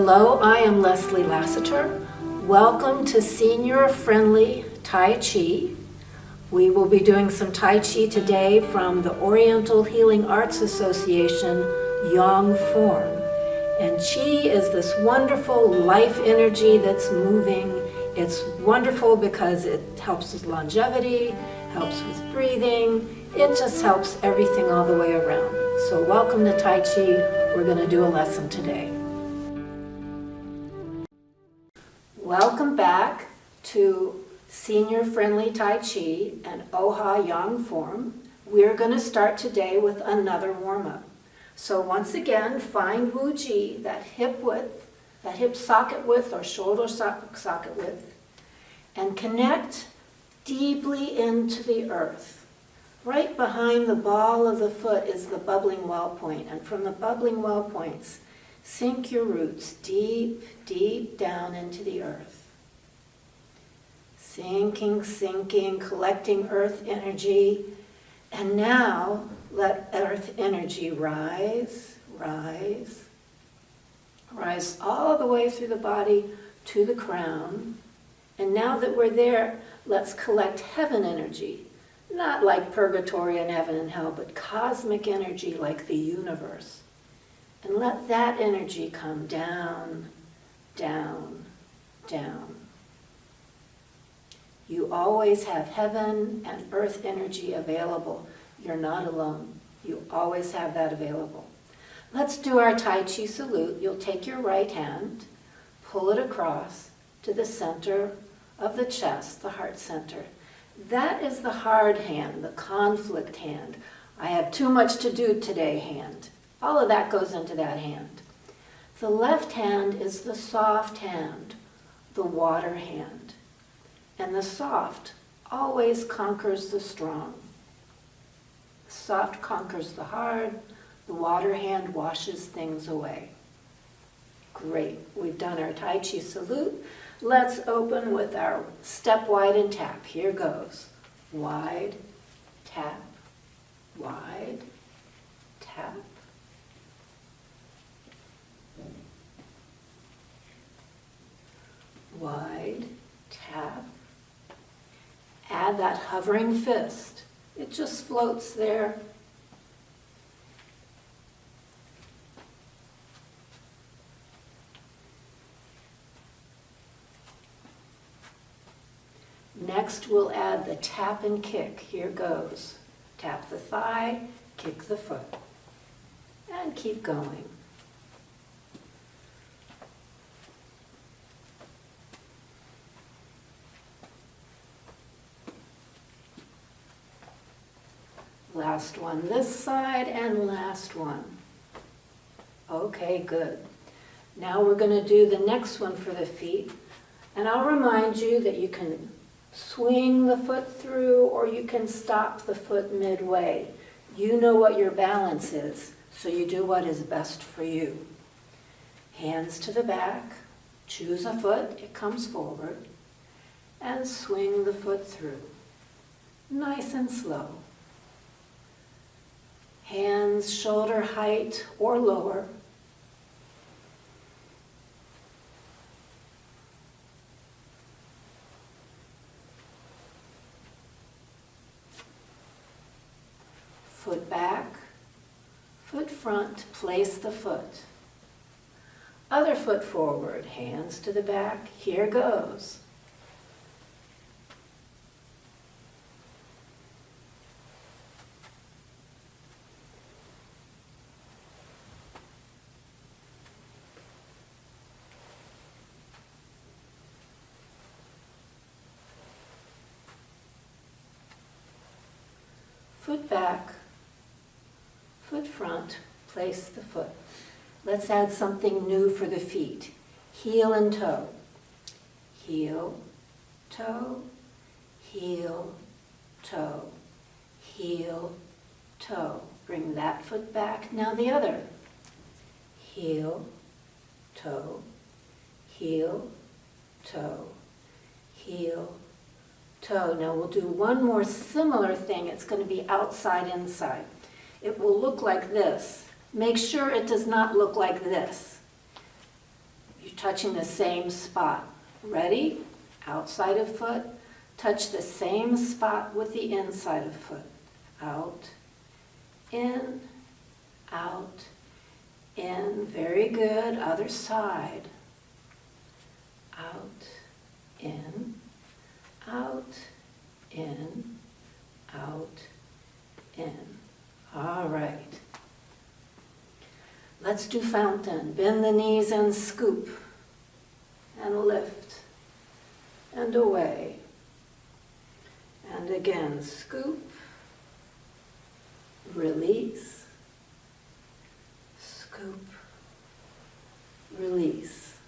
Hello, I am Leslie Lassiter. Welcome to Senior Friendly Tai Chi. We will be doing some Tai Chi today from the Oriental Healing Arts Association Yang Form. And Chi is this wonderful life energy that's moving. It's wonderful because it helps with longevity, helps with breathing. It just helps everything all the way around. So welcome to Tai Chi. We're going to do a lesson today. Welcome back to Senior Friendly Tai Chi and Oha Yang Form. We're going to start today with another warm-up. So once again, find Wu Ji, that hip width, that hip socket width or shoulder socket width, and connect deeply into the earth. Right behind the ball of the foot is the bubbling well point, and from the bubbling well points, sink your roots deep, deep down into the earth. Sinking, sinking, collecting earth energy. And now let earth energy rise, rise, rise all the way through the body to the crown. And now that we're there, let's collect heaven energy. Not like purgatory and heaven and hell, but cosmic energy like the universe. And let that energy come down, down, down. You always have heaven and earth energy available. You're not alone. You always have that available. Let's do our Tai Chi salute. You'll take your right hand, pull it across to the center of the chest, the heart center. That is the hard hand, the conflict hand. I have too much to do today hand. All of that goes into that hand. The left hand is the soft hand, the water hand. And the soft always conquers the strong. The soft conquers the hard. The water hand washes things away. Great. We've done our Tai Chi salute. Let's open with our step wide and tap. Here goes. Wide, tap, wide, tap. Wide, tap. Add that hovering fist. It just floats there. Next, we'll add the tap and kick. Here goes. Tap the thigh, kick the foot. And keep going. Last one this side and last one. Okay, good. Now we're going to do the next one for the feet. And I'll remind you that you can swing the foot through or you can stop the foot midway. You know what your balance is, so you do what is best for you. Hands to the back, choose a foot, it comes forward, and swing the foot through. Nice and slow. Hands shoulder height or lower. Foot back, foot front, place the foot. Other foot forward, hands to the back, here goes. Foot back, foot front, place the foot. Let's add something new for the feet. Heel and toe. Heel, toe, heel, toe, heel, toe. Bring that foot back. Now the other. Heel, toe, heel, toe, heel, toe. Now we'll do one more similar thing. It's going to be outside, inside. It will look like this. Make sure it does not look like this. You're touching the same spot. Ready? Outside of foot. Touch the same spot with the inside of foot. Out, in, out, in. Very good. Other side. Out, in, out, in, out, in. All right. Let's do fountain. Bend the knees and scoop. And lift. And away. And again, scoop. Release. Scoop. Release.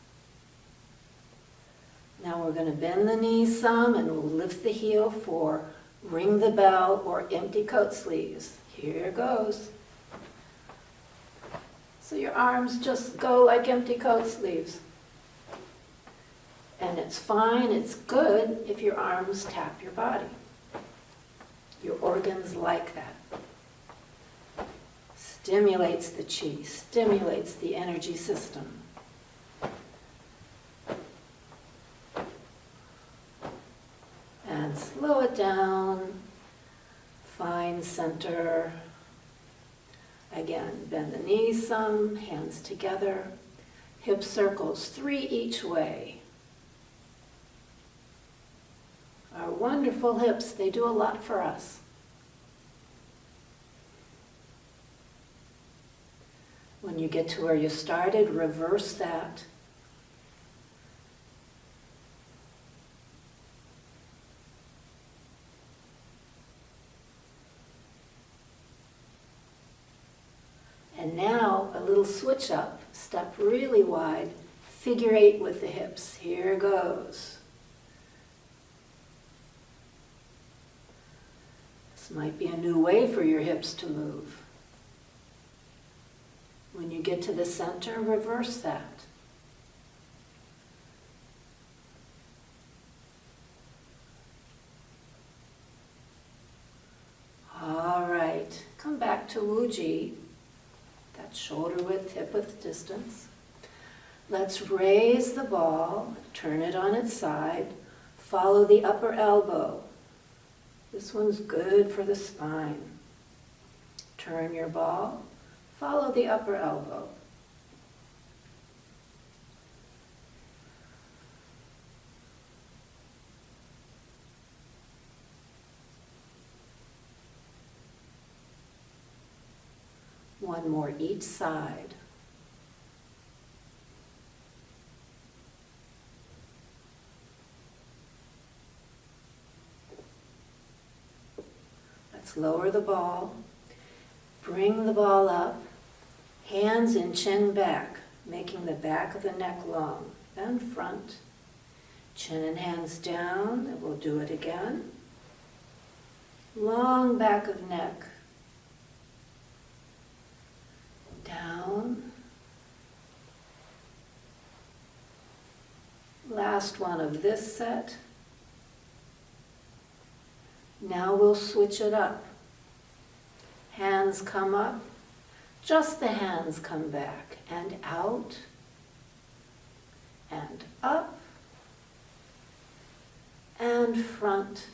Now we're going to bend the knees some and we'll lift the heel for ring the bell or empty coat sleeves. Here goes. So your arms just go like empty coat sleeves. And it's fine, it's good if your arms tap your body. Your organs like that. Stimulates the chi, stimulates the energy system. And slow it down. Find center. Again, bend the knees some, hands together. Hip circles, 3 each way. Our wonderful hips, they do a lot for us. When you get to where you started, reverse that. And now a little switch up, step really wide, figure 8 with the hips. Here goes. This might be a new way for your hips to move. When you get to the center, reverse that. All right, come back to Wuji. That shoulder width, hip width distance. Let's raise the ball, turn it on its side, follow the upper elbow. This one's good for the spine. Turn your ball, follow the upper elbow. One more each side. Let's lower the ball. Bring the ball up. Hands and chin back, making the back of the neck long. Then front. Chin and hands down, and we'll do it again. Long back of neck. Down. Last one of this set. Now we'll switch it up. Hands come up. Just the hands come back and out and up and front.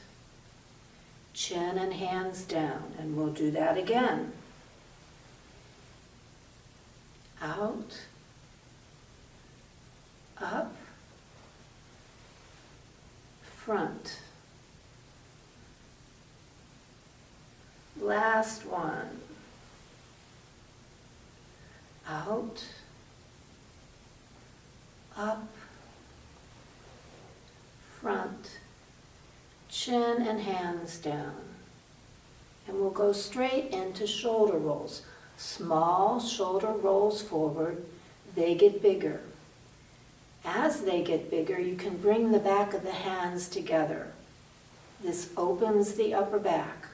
Chin and hands down, and we'll do that again. Out, up, front. Last one. Out, up, front, chin and hands down. And we'll go straight into shoulder rolls. Small shoulder rolls forward, they get bigger. As they get bigger, you can bring the back of the hands together. This opens the upper back.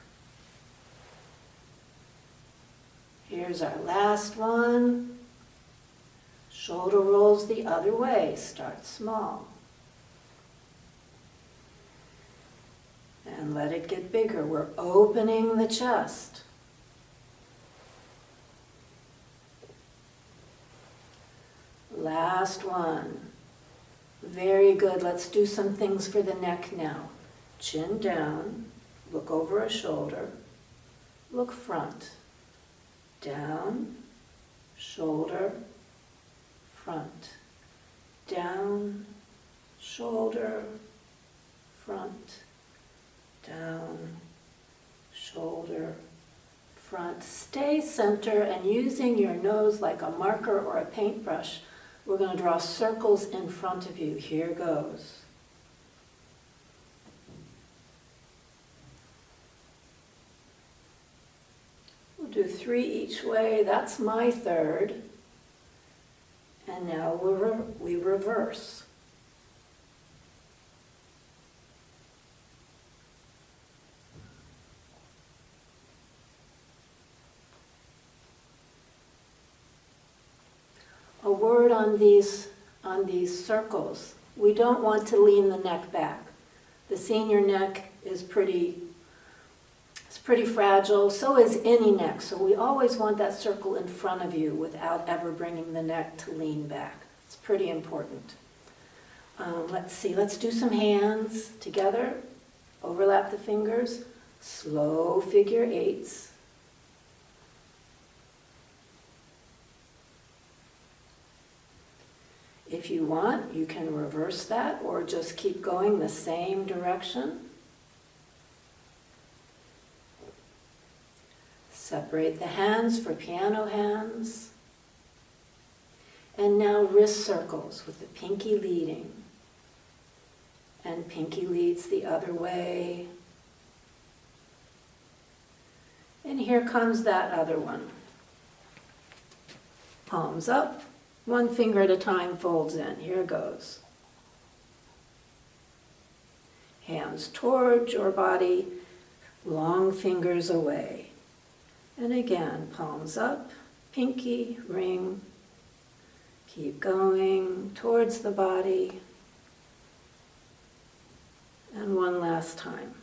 Here's our last one. Shoulder rolls the other way. Start small. And let it get bigger. We're opening the chest. Last one. Very good. Let's do some things for the neck now. Chin down, look over a shoulder, look front. Down, shoulder, front. Down, shoulder, front. Down, shoulder, front. Stay center, and using your nose like a marker or a paintbrush, we're going to draw circles in front of you. Here goes. We'll do 3 each way. That's my third. And now we reverse. A word on these circles. We don't want to lean the neck back. The senior neck is pretty fragile. So is any neck. So we always want that circle in front of you without ever bringing the neck to lean back. It's pretty important. Let's see. Let's do some hands together. Overlap the fingers. Slow figure 8s. If you want, you can reverse that or just keep going the same direction. Separate the hands for piano hands. And now wrist circles with the pinky leading. And pinky leads the other way. And here comes that other one. Palms up. 1 finger at a time folds in. Here goes. Hands toward your body, long fingers away. And again, palms up, pinky, ring. Keep going towards the body. And one last time.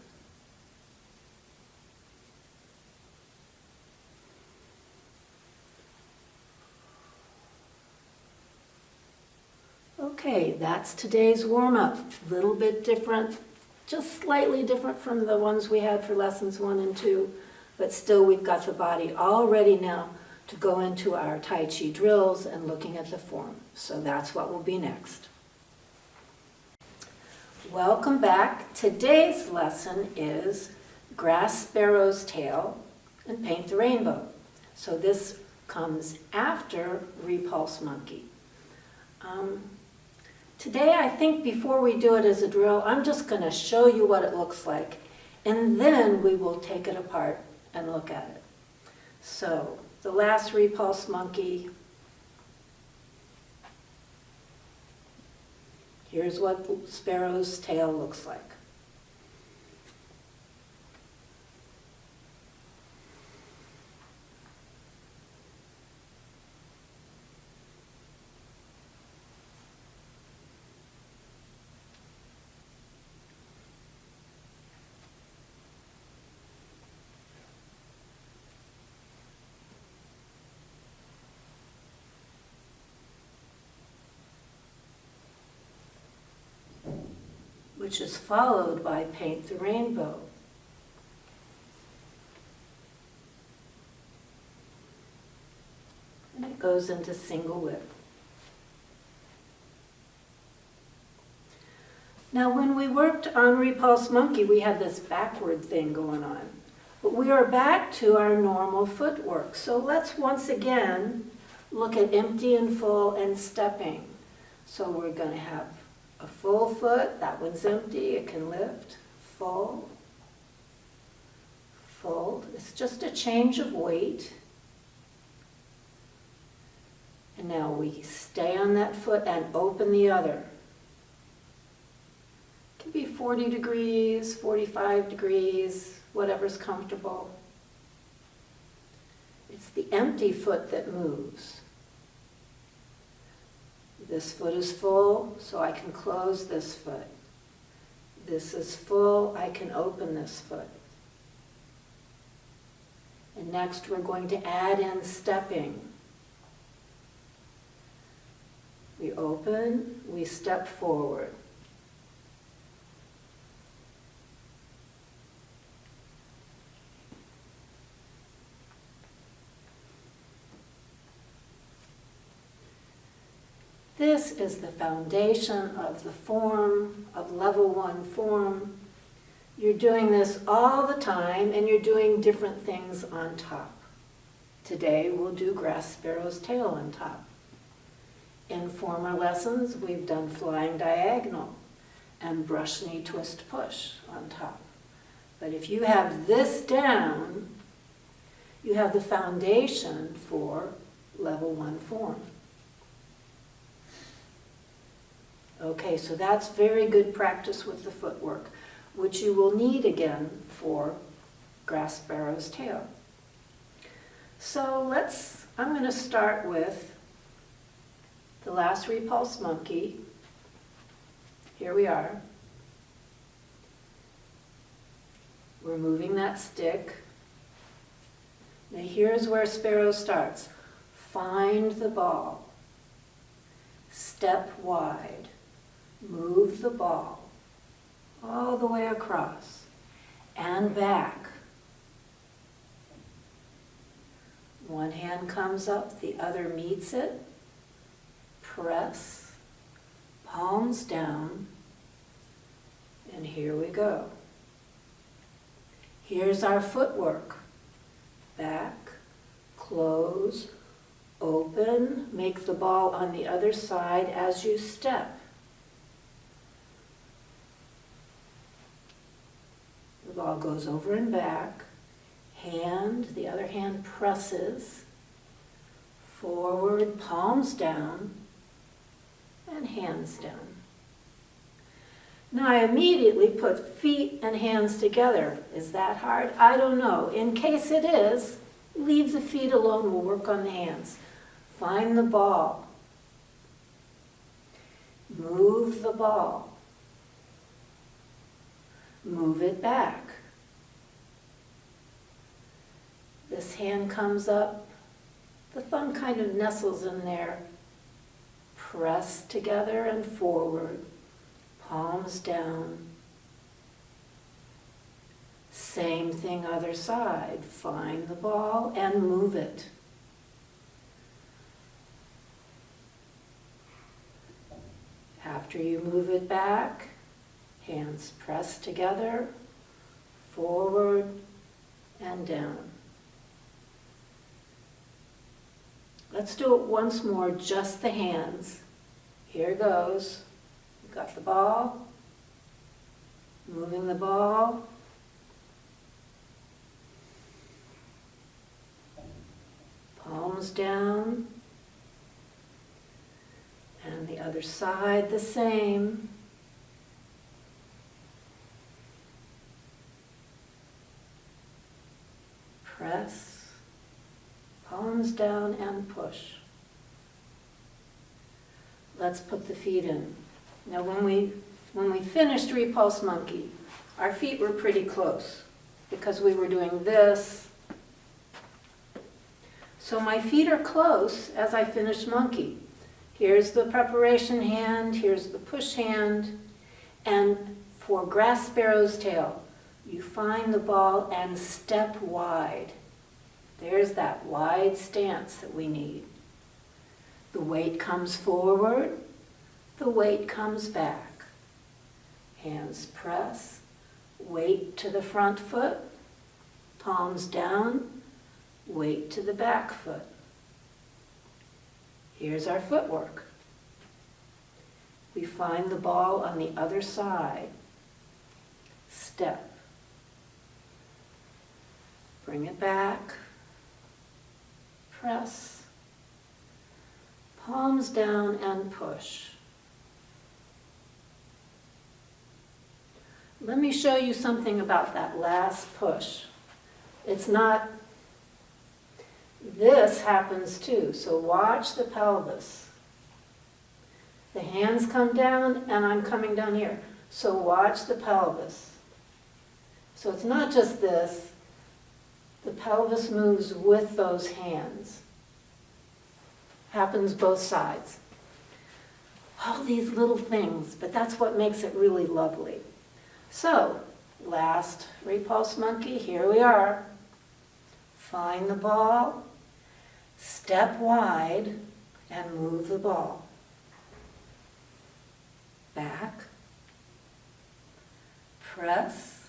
Okay, that's today's warm-up. A little bit different, just slightly different from the ones we had for lessons 1 and 2, but still we've got the body all ready now to go into our Tai Chi drills and looking at the form. So that's what will be next. Welcome back. Today's lesson is Grasp Sparrow's Tail and Paint the Rainbow. So this comes after Repulse Monkey. Today, I think before we do it as a drill, I'm just going to show you what it looks like, and then we will take it apart and look at it. So, the last Repulse Monkey, here's what Sparrow's tail looks like. Which is followed by Paint the Rainbow. And it goes into single whip. Now when we worked on Repulse Monkey, we had this backward thing going on. But we are back to our normal footwork. So let's once again look at empty and full and stepping. So we're going to have a full foot, that one's empty, it can lift, full, fold. It's just a change of weight. And now we stay on that foot and open the other. It can be 40 degrees, 45 degrees, whatever's comfortable. It's the empty foot that moves. This foot is full, so I can close this foot. This is full, I can open this foot. And next we're going to add in stepping. open, we step forward. This is the foundation of the form, of level 1 form. You're doing this all the time, and you're doing different things on top. Today we'll do grass sparrow's tail on top. In former lessons, we've done flying diagonal and brush knee twist push on top. But if you have this down, you have the foundation for level 1 form. Okay, so that's very good practice with the footwork, which you will need again for grass sparrow's tail. So I'm going to start with the last repulse monkey. Here we are. We're moving that stick. Now here's where Sparrow starts. Find the ball. Step wide. Move the ball all the way across and back. One hand comes up, the other meets it. Press, palms down, and here we go. Here's our footwork. Back, close, open, make the ball on the other side as you step. The ball goes over and back. Hand, the other hand presses. Forward, palms down, and hands down. Now I immediately put feet and hands together. Is that hard? I don't know. In case it is, leave the feet alone. We'll work on the hands. Find the ball. Move the ball. Move it back. This hand comes up. The thumb kind of nestles in there. Press together and forward. Palms down. Same thing other side. Find the ball and move it. After you move it back, hands press together, forward and down. Let's do it once more, just the hands. Here goes. You've got the ball, moving the ball. Palms down. And the other side the same. Press, palms down and push. Let's put the feet in. Now when we finished repulse monkey, our feet were pretty close because we were doing this. So my feet are close as I finish monkey. Here's the preparation hand, here's the push hand, and for grass sparrow's tail, you find the ball and step wide. There's that wide stance that we need. The weight comes forward, the weight comes back. Hands press, weight to the front foot, palms down, weight to the back foot. Here's our footwork. We find the ball on the other side. Step. Bring it back. Press. Palms down and push. Let me show you something about that last push. It's not, this happens too, so watch the pelvis. The hands come down and I'm coming down here. So watch the pelvis. So it's not just this, the pelvis moves with those hands. Happens both sides. all these little things, but that's what makes it really lovely. So, last repulse monkey, here we are. Find the ball, step wide, and move the ball. Back, press,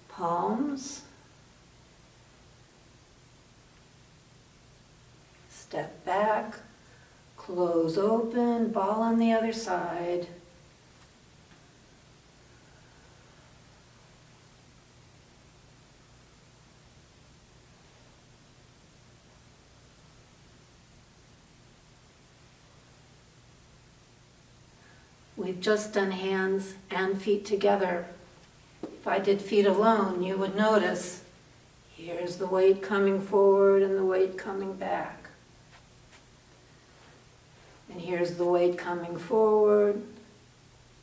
palms, step back, close open, ball on the other side. We've just done hands and feet together. If I did feet alone, you would notice here's the weight coming forward and the weight coming back. And here's the weight coming forward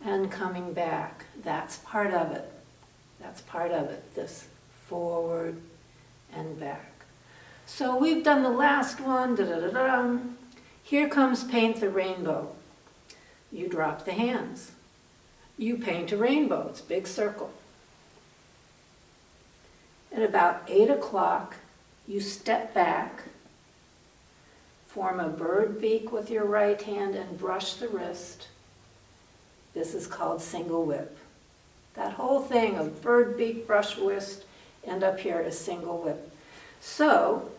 and coming back. That's part of it. That's part of it, this forward and back. So we've done the last one. Da-da-da-da. Here comes paint the rainbow. You drop the hands. You paint a rainbow. It's a big circle. At about 8 o'clock, you step back, form a bird beak with your right hand and brush the wrist. This is called single whip. That whole thing of bird beak, brush wrist, and up here is single whip. So,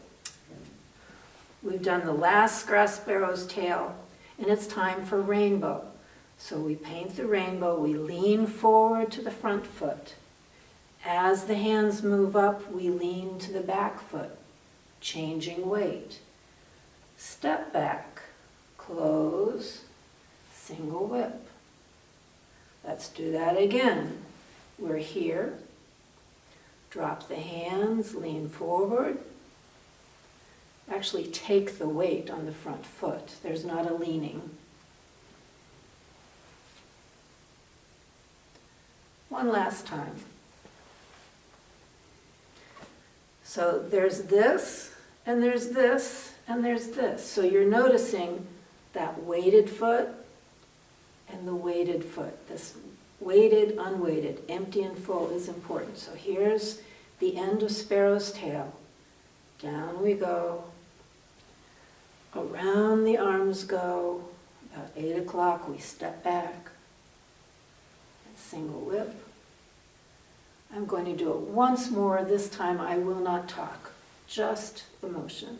we've done the last grass sparrow's tail, and it's time for rainbow. So we paint the rainbow, we lean forward to the front foot. As the hands move up, we lean to the back foot, changing weight. Step back, close, single whip. Let's do that again. We're here. Drop the hands, lean forward. Actually take the weight on the front foot. There's not a leaning. One last time. So there's this, and there's this, and there's this. So you're noticing that weighted foot and the weighted foot. This weighted, unweighted, empty and full is important. So here's the end of Sparrow's tail. Down we go. Around the arms go. About 8 o'clock we step back. Single whip. I'm going to do it once more. This time I will not talk, just the motion.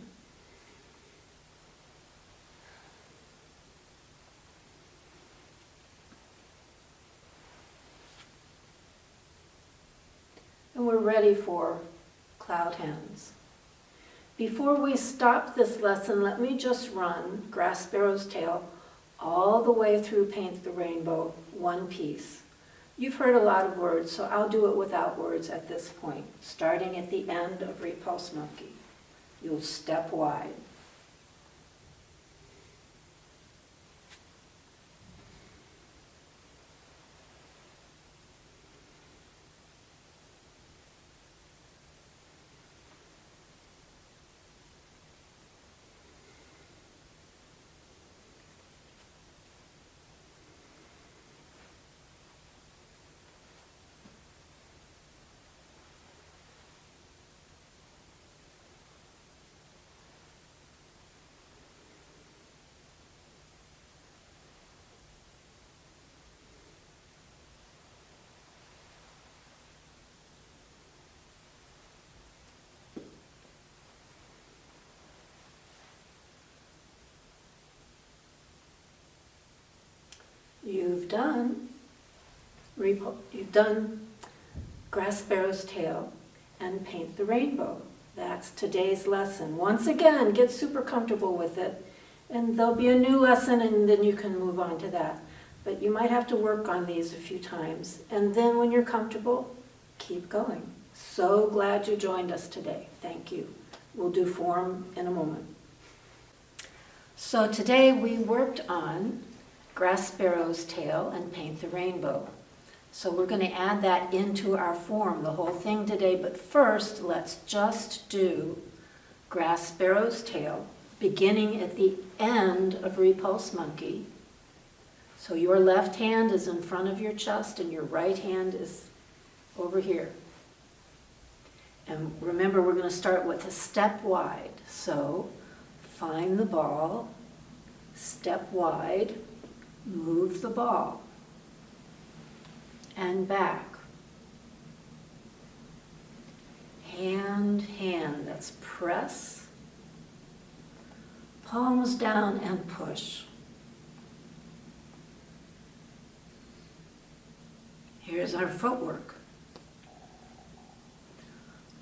And we're ready for cloud hands. Before we stop this lesson, let me just run Grass Sparrow's Tail all the way through Paint the Rainbow, one piece. You've heard a lot of words, so I'll do it without words at this point, starting at the end of Repulse Monkey. You'll step wide. You've done Grass Sparrow's Tail and Paint the Rainbow. That's today's lesson. Once again, get super comfortable with it, and there'll be a new lesson, and then you can move on to that. But you might have to work on these a few times, and then when you're comfortable, keep going. So glad you joined us today. Thank you. We'll do form in a moment. So today we worked on Grass Sparrow's Tail and Paint the Rainbow. So we're going to add that into our form, the whole thing today, but first let's just do Grass Sparrow's Tail beginning at the end of repulse monkey. So your left hand is in front of your chest and your right hand is over here. And remember, we're going to start with a step wide. So find the ball, step wide, move the ball, and back. Hand, hand, that's press. Palms down and push. Here's our footwork.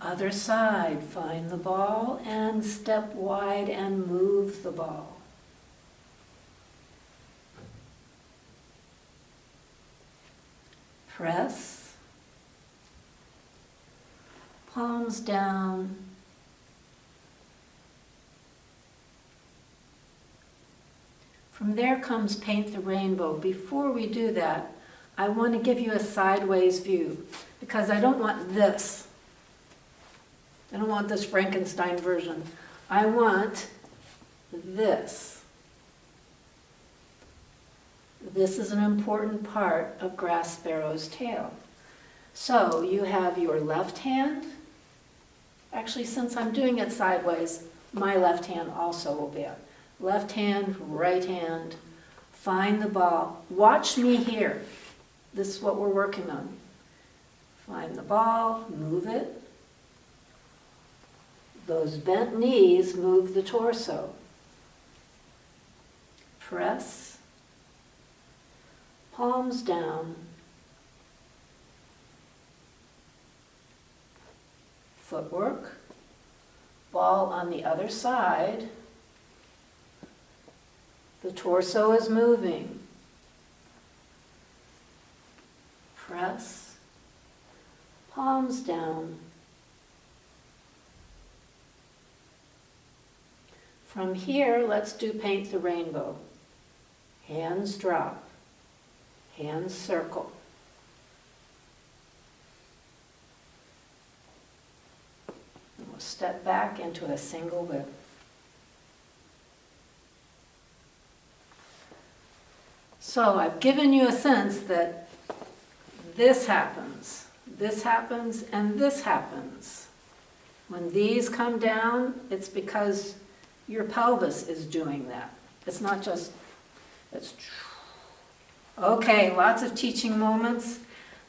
Other side, find the ball and step wide and move the ball. Press. Palms down. From there comes paint the rainbow. Before we do that, I want to give you a sideways view because I don't want this. I don't want this Frankenstein version. I want this. This is an important part of grass sparrow's tail. So you have your left hand. Actually, since I'm doing it sideways, my left hand also will be up. Left hand, right hand, find the ball. Watch me here. This is what we're working on. Find the ball, move it. Those bent knees move the torso. Press. Palms down. Footwork. Ball on the other side. The torso is moving. Press. Palms down. From here, let's do paint the rainbow. Hands drop. Hands circle. And we'll step back into a single whip. So I've given you a sense that this happens, and this happens. When these come down, it's because your pelvis is doing that. It's not just, it's, okay, lots of teaching moments.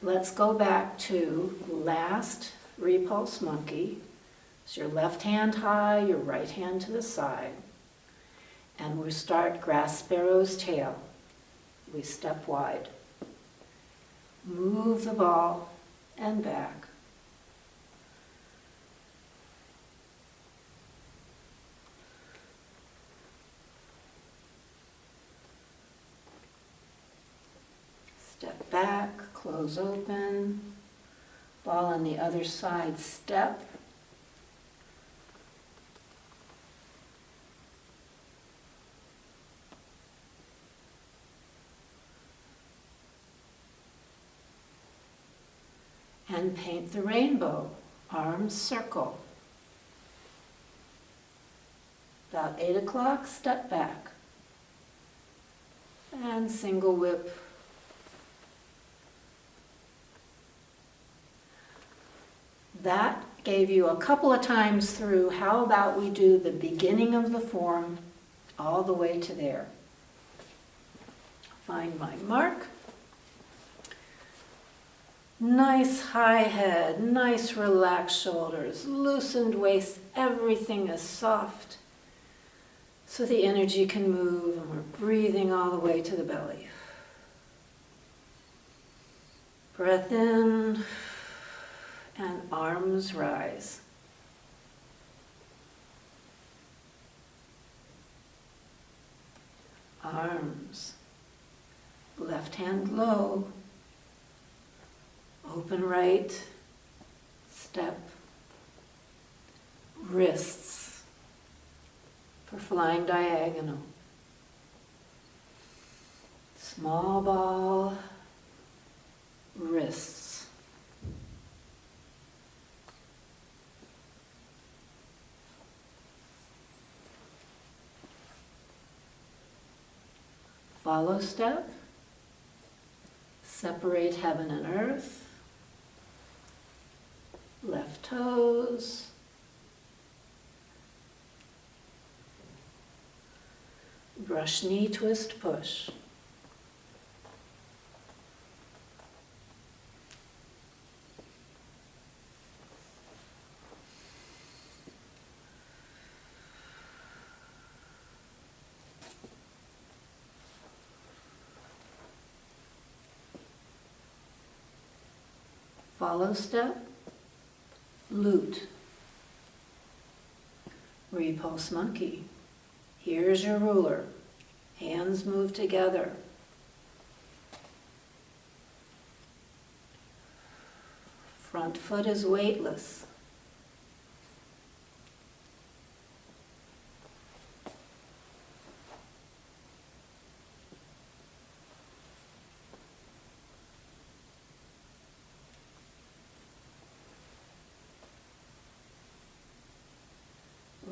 Let's go back to last repulse monkey. It's your left hand high, your right hand to the side. And we start grass sparrow's tail. We step wide. Move the ball and back. Step back, close open. Ball on the other side, step. And paint the rainbow. Arms circle. About 8 o'clock, step back. And single whip. That gave you a couple of times through. How about we do the beginning of the form all the way to there? Find my mark. Nice high head, nice relaxed shoulders, loosened waist, everything is soft so the energy can move, and we're breathing all the way to the belly. Breath in, and arms rise. Arms, left hand low. Open right, step, wrists for flying diagonal. Small ball, wrists. Follow step. Separate heaven and earth. Left toes. Brush knee, twist, push. Follow step, lute, repulse monkey. Here's your ruler. Hands move together. Front foot is weightless.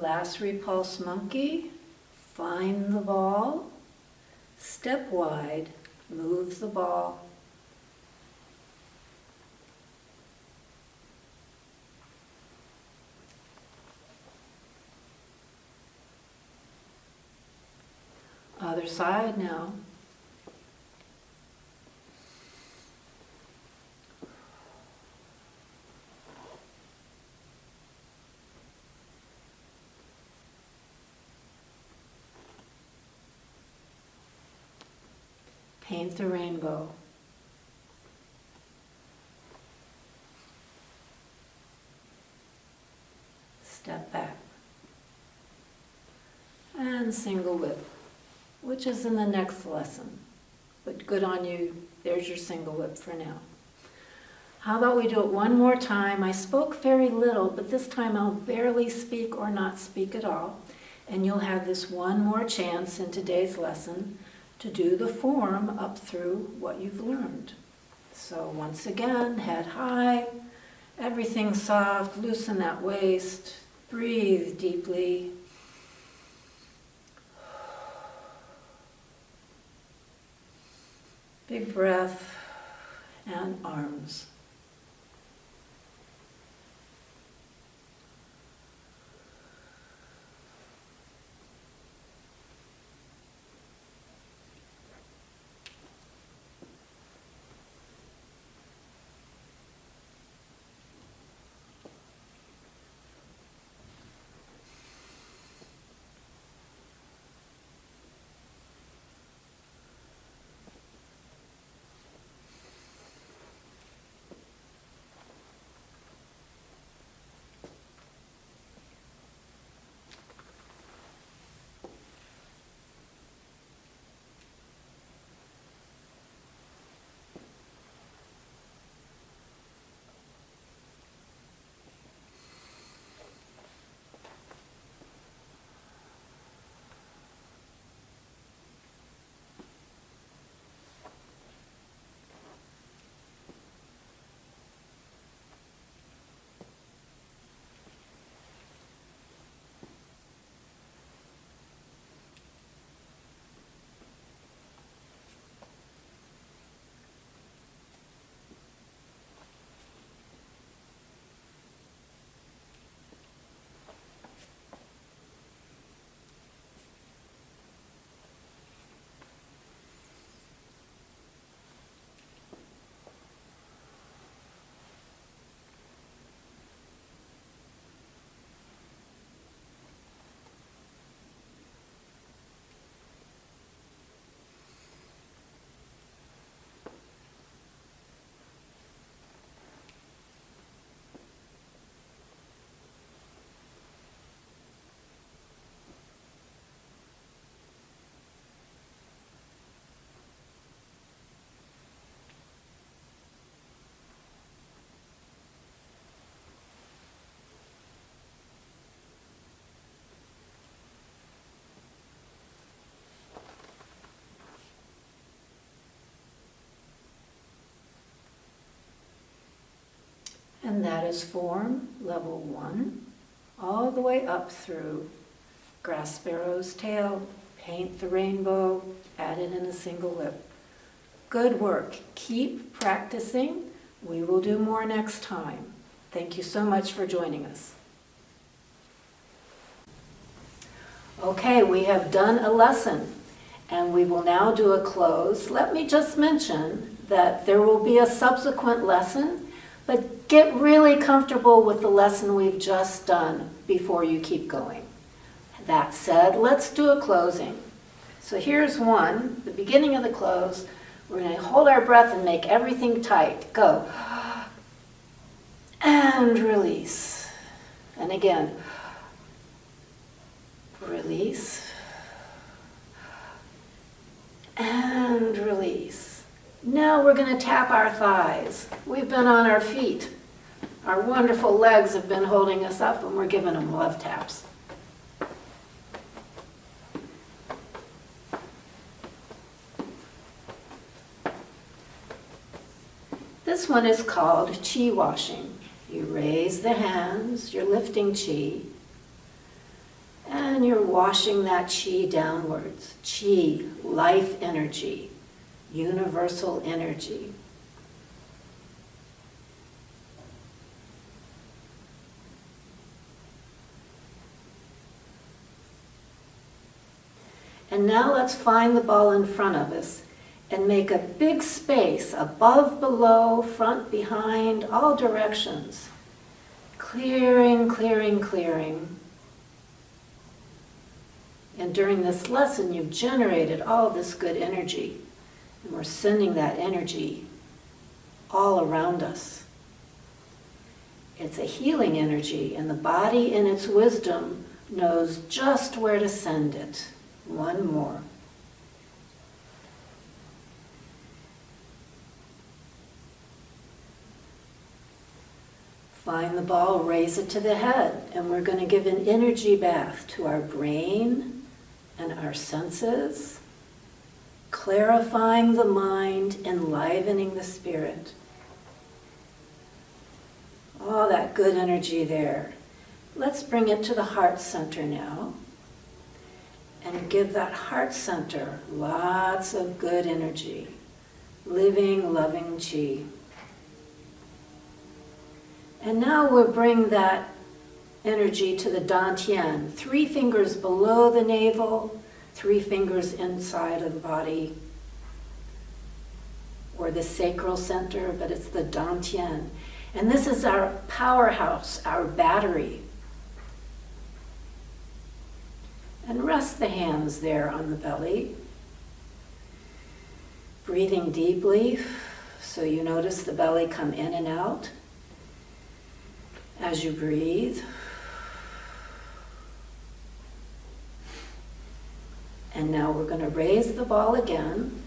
Last repulse monkey, find the ball, step wide, move the ball. Other side now. Paint the rainbow. Step back. And single whip, which is in the next lesson. But good on you, there's your single whip for now. How about we do it one more time? I spoke very little, but this time I'll barely speak or not speak at all. And you'll have this one more chance in today's lesson to do the form up through what you've learned. So once again, head high, everything soft, loosen that waist, breathe deeply. Big breath and arms. And that is form level 1, all the way up through grass sparrow's tail, Paint the rainbow, add it in a single lip. Good work. Keep practicing. We will do more next time. Thank you so much for joining us. Okay, we have done a lesson, and we will now do a close. Let me just mention that there will be a subsequent lesson, but get really comfortable with the lesson we've just done before you keep going. That said, let's do a closing. So here's one, the beginning of the close. We're going to hold our breath and make everything tight. Go. And release. And again, release. And release. Now we're going to tap our thighs. We've been on our feet. Our wonderful legs have been holding us up, and we're giving them love taps. This one is called chi washing. You raise the hands, you're lifting chi, and you're washing that chi downwards. Chi, life energy, universal energy. And now let's find the ball in front of us and make a big space above, below, front, behind, all directions. Clearing, clearing, clearing. And during this lesson, you've generated all this good energy. And we're sending that energy all around us. It's a healing energy, and the body in its wisdom knows just where to send it. One more. Find the ball, raise it to the head, and we're going to give an energy bath to our brain and our senses, clarifying the mind, enlivening the spirit. All that good energy there. Let's bring it to the heart center now and give that heart center lots of good energy, living, loving chi. And now we'll bring that energy to the dantian, 3 fingers below the navel, 3 fingers inside of the body, or the sacral center, but it's the dantian. And this is our powerhouse, our battery. And rest the hands there on the belly. Breathing deeply, so you notice the belly come in and out as you breathe. And now we're going to raise the ball again.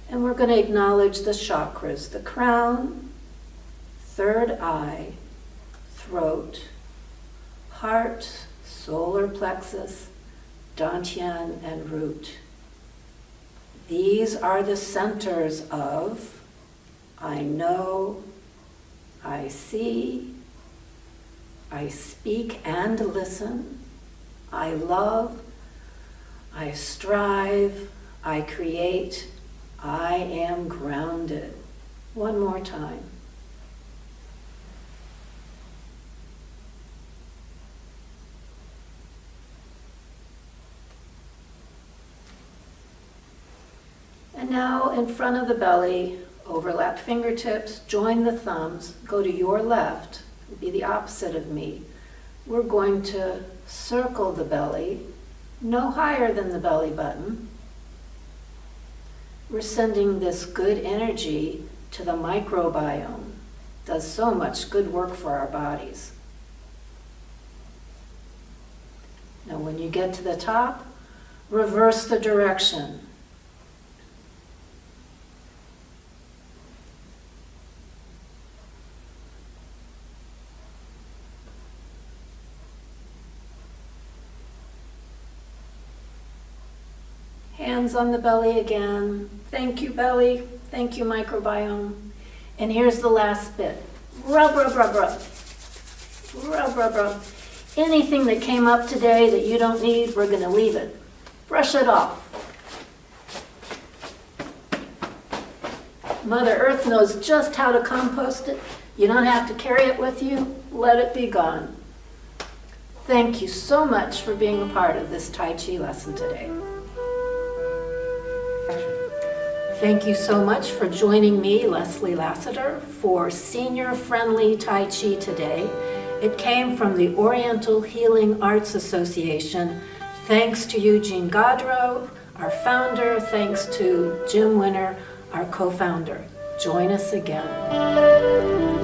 And we're going to acknowledge the chakras, the crown, third eye, throat, heart, solar plexus, dantian, and root. These are the centers of I know, I see, I speak and listen, I love, I strive, I create, I am grounded. One more time. And now in front of the belly, overlap fingertips, join the thumbs, go to your left, be the opposite of me. We're going to circle the belly, no higher than the belly button. We're sending this good energy to the microbiome. It does so much good work for our bodies. Now when you get to the top, reverse the direction. Hands on the belly again. Thank you, belly. Thank you, microbiome. And here's the last bit. Rub, rub, rub, rub. Rub, rub, rub. Anything that came up today that you don't need, we're going to leave it. Brush it off. Mother Earth knows just how to compost it. You don't have to carry it with you. Let it be gone. Thank you so much for being a part of this Tai Chi lesson today. Thank you so much for joining me, Leslie Lassiter, for Senior Friendly Tai Chi today. It came from the Oriental Healing Arts Association. Thanks to Eugene Gaudreau, our founder. Thanks to Jim Winner, our co-founder. Join us again.